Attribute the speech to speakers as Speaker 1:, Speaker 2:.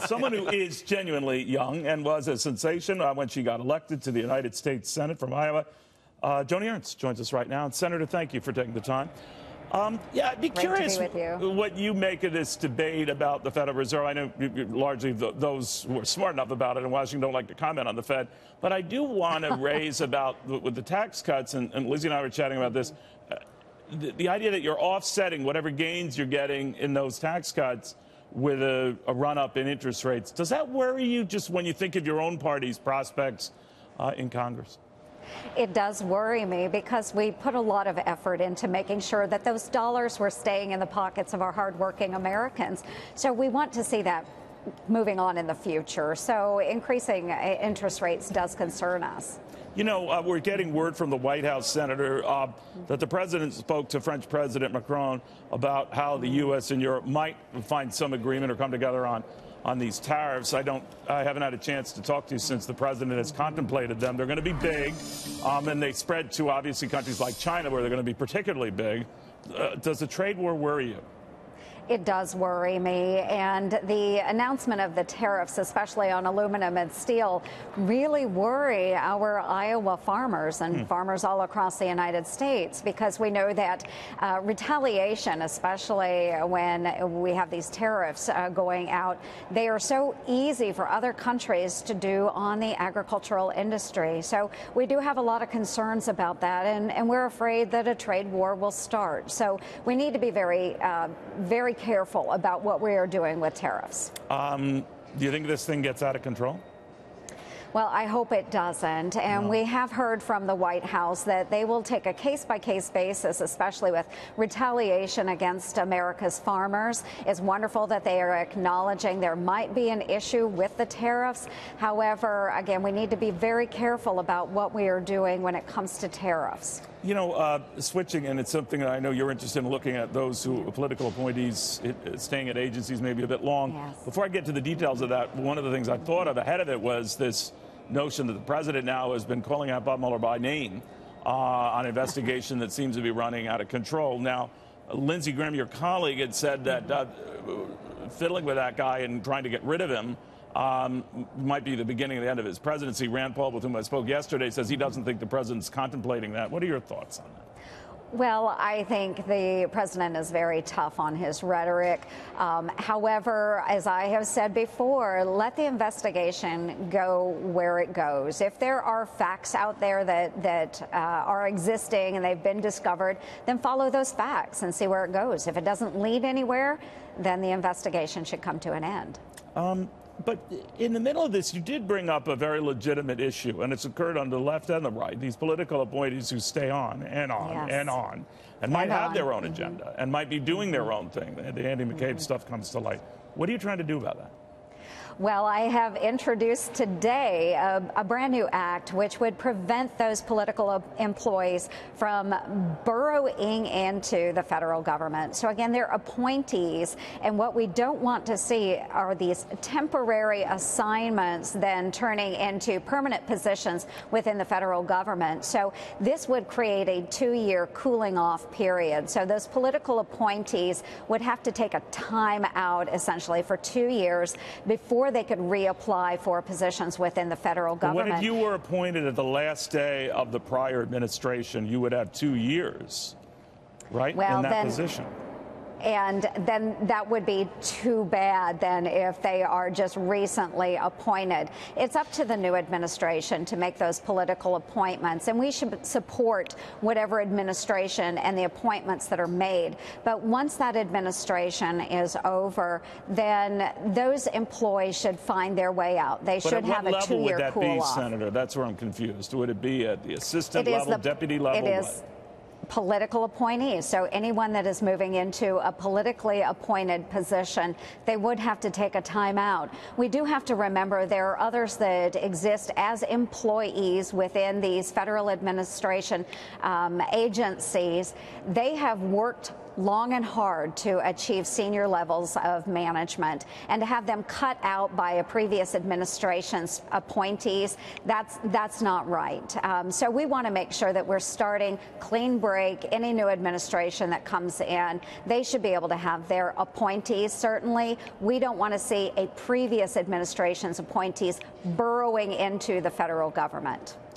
Speaker 1: Someone who is genuinely young and was a sensation when she got elected to the United States Senate from Iowa. Joni Ernst joins us right now. And Senator, thank you for taking the time. Yeah, I'd be curious what you make of this debate about the Federal Reserve. I know largely those who are smart enough about it in Washington don't like to comment on the Fed. But I do want to raise about with the tax cuts, and Lizzie and I were chatting about this, the idea that you're offsetting whatever gains you're getting in those tax cuts with a run-up in interest rates. Does that worry you just when you think of your own party's prospects in Congress?
Speaker 2: It does worry me because we put a lot of effort into making sure that those dollars were staying in the pockets of our hardworking Americans. So we want to see that moving on in the future. So increasing interest rates does concern us.
Speaker 1: You know, we're getting word from the White House, Senator, that the president spoke to French President Macron about how the U.S. and Europe might find some agreement or come together on these tariffs. I haven't had a chance to talk to you since the president has contemplated them. They're going to be big, and they spread to obviously countries like China, where they're going to be particularly big. Does the trade war worry you?
Speaker 2: It does worry me, and the announcement of the tariffs, especially on aluminum and steel, really worry our Iowa farmers and farmers all across the United States, because we know that retaliation, especially when we have these tariffs going out, they are so easy for other countries to do on the agricultural industry. So we do have a lot of concerns about that, and we're afraid that a trade war will start. So we need to be very careful about what we are doing with tariffs.
Speaker 1: Do you think this thing gets out of control?
Speaker 2: Well, I hope it doesn't. And we have heard from the White House that they will take a case-by-case basis, especially with retaliation against America's farmers. It's wonderful that they are acknowledging there might be an issue with the tariffs. However, again, we need to be very careful about what we are doing when it comes to tariffs.
Speaker 1: You know, switching, and it's something that I know you're interested in looking at, those who are political appointees staying at agencies maybe a bit long.
Speaker 2: Yes.
Speaker 1: Before I get to the details of that, one of the things I thought of ahead of it was this notion that the president now has been calling out Bob Mueller by name on an investigation that seems to be running out of control. Now, Lindsey Graham, your colleague, had said that fiddling with that guy and trying to get rid of him might be the beginning of the end of his presidency. Rand Paul, with whom I spoke yesterday, says he doesn't think the president's contemplating that. What are your thoughts on that?
Speaker 2: Well, I think the president is very tough on his rhetoric. However, as I have said before, let the investigation go where it goes. If there are facts out there that are existing and they've been discovered, then follow those facts and see where it goes. If it doesn't lead anywhere, then the investigation should come to an end.
Speaker 1: But in the middle of this, you did bring up a very legitimate issue, and it's occurred on the left and the right, these political appointees who stay on and on and on, and might have their own agenda and might be doing their own thing. The Andy McCabe stuff comes to light. What are you trying to do about that?
Speaker 2: Well, I have introduced today a brand new act which would prevent those political employees from burrowing into the federal government. So again, they're appointees, and what we don't want to see are these temporary assignments then turning into permanent positions within the federal government. So this would create a 2-year cooling off period. So those political appointees would have to take a time out essentially for 2 years before they could reapply for positions within the federal government.
Speaker 1: What if you were appointed at the last day of the prior administration? You would have 2 years, right, in that position.
Speaker 2: And then that would be too bad then if they are just recently appointed. It's up to the new administration to make those political appointments, and we should support whatever administration and the appointments that are made. But once that administration is over, then those employees should find their way out. They should have a 2-year cool-off. What level would that be, Senator? That's where I'm confused. Would it be at the assistant level, deputy level? It is political appointees. So anyone that is moving into a politically appointed position, they would have to take a time out. We do have to remember there are others that exist as employees within these federal administration agencies. They have worked long and hard to achieve senior levels of management, and to have them cut out by a previous administration's appointees, that's not right. So we want to make sure that we're starting clean break. Any new administration that comes in, they should be able to have their appointees. Certainly, we don't want to see a previous administration's appointees burrowing into the federal government.